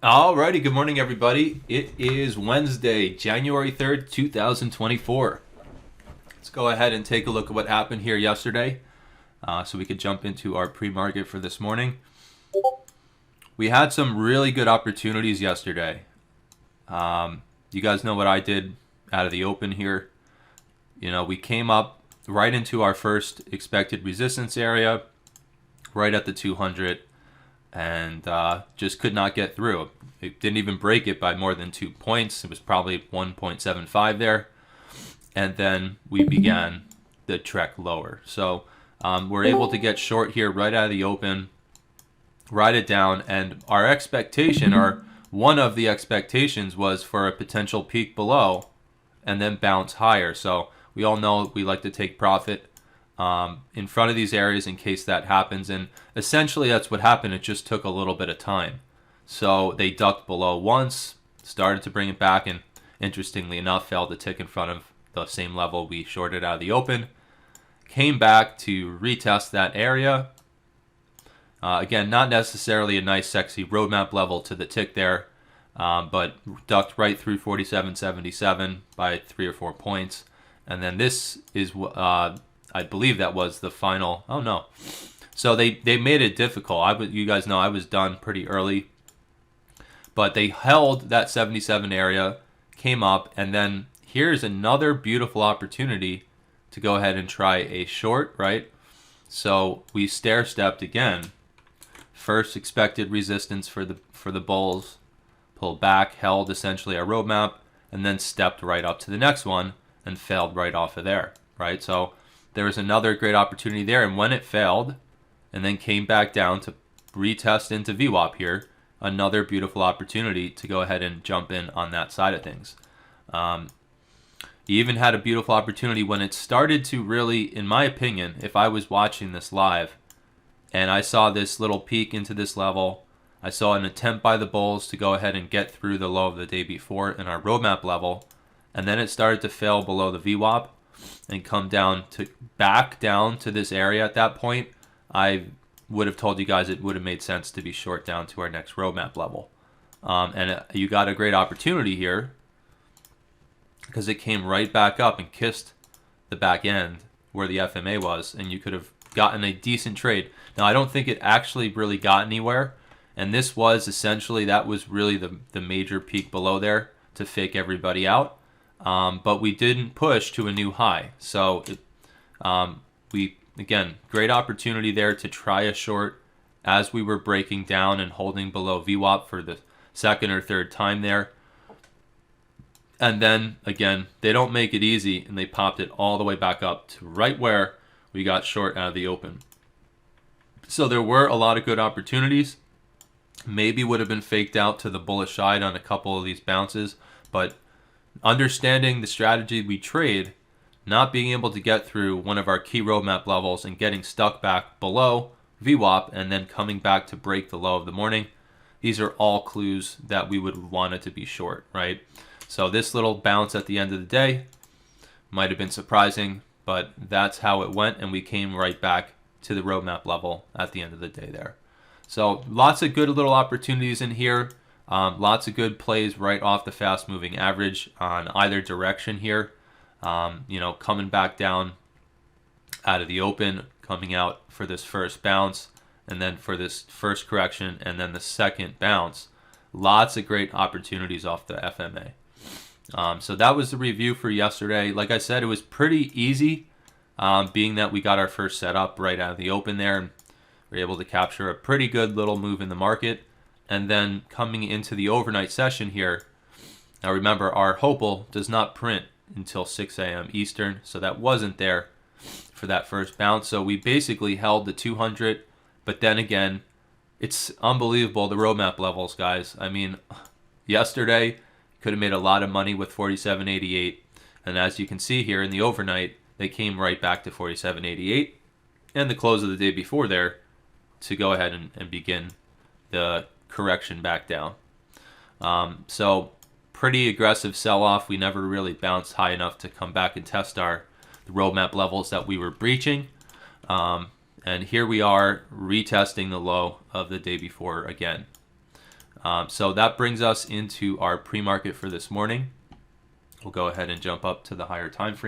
Alrighty, good morning everybody. It is Wednesday, January 3rd, 2024. Let's go ahead and take a look at what happened here yesterday so we could jump into our pre-market for this morning. We had some really good opportunities yesterday. You guys know what I did out of the open here. You know, we came up right into our first expected resistance area, right at the 200. And just could not get through. It didn't even break it by more than 2 points. It was probably 1.75 there. And then we began the trek lower. So we're able to get short here right out of the open, ride it down. And our expectation, or one of the expectations, was for a potential peak below and then bounce higher. So we all know we like to take profit in front of these areas in case that happens, and essentially that's what happened. It just took a little bit of time. So they ducked below once, started to bring it back, and interestingly enough failed to tick in front of the same level we shorted out of the open. Came back to retest that area. Again, not necessarily a nice sexy roadmap level to the tick there, but ducked right through 47.77 by 3 or 4 points. And then this is I believe that was the final. Oh no! So they made it difficult. You guys know I was done pretty early, but they held that 77 area, came up, and then here's another beautiful opportunity to go ahead and try a short. Right. So we stair stepped again. First expected resistance for the bulls, pulled back, held essentially our roadmap, and then stepped right up to the next one and failed right off of there. Right. So there was another great opportunity there, and when it failed and then came back down to retest into VWAP here, another beautiful opportunity to go ahead and jump in on that side of things. You even had a beautiful opportunity when it started to really, in my opinion, if I was watching this live and I saw this little peak into this level, I saw an attempt by the bulls to go ahead and get through the low of the day before in our roadmap level, and then it started to fail below the VWAP and come down to back down to this area at that point. I would have told you guys it would have made sense to be short down to our next roadmap level. And you got a great opportunity here because it came right back up and kissed the back end where the FMA was, and you could have gotten a decent trade. Now, I don't think it actually really got anywhere, and this was essentially, that was really the major peak below there to fake everybody out. But we didn't push to a new high. So again, great opportunity there to try a short as we were breaking down and holding below VWAP for the second or third time there. And then again, they don't make it easy, and they popped it all the way back up to right where we got short out of the open. So there were a lot of good opportunities. Maybe would have been faked out to the bullish side on a couple of these bounces, but understanding the strategy we trade, not being able to get through one of our key roadmap levels and getting stuck back below VWAP and then coming back to break the low of the morning, these are all clues that we would want it to be short, right? So this little bounce at the end of the day might have been surprising, but that's how it went, and we came right back to the roadmap level at the end of the day there. So lots of good little opportunities in here. Lots of good plays right off the fast-moving average on either direction here. Coming back down out of the open, coming out for this first bounce, and then for this first correction, and then the second bounce. Lots of great opportunities off the FMA. So that was the review for yesterday. Like I said, it was pretty easy, being that we got our first setup right out of the open there, and we were able to capture a pretty good little move in the market. And then coming into the overnight session here, now remember, our Hopel does not print until 6 a.m. Eastern, so that wasn't there for that first bounce. So we basically held the 200, but then again, it's unbelievable, the roadmap levels, guys. I mean, yesterday, could have made a lot of money with 47.88, and as you can see here in the overnight, they came right back to 47.88, and the close of the day before there to go ahead and begin the correction back down. So pretty aggressive sell-off. We never really bounced high enough to come back and test the roadmap levels that we were breaching. And here we are retesting the low of the day before again. So that brings us into our pre-market for this morning. We'll go ahead and jump up to the higher time frame.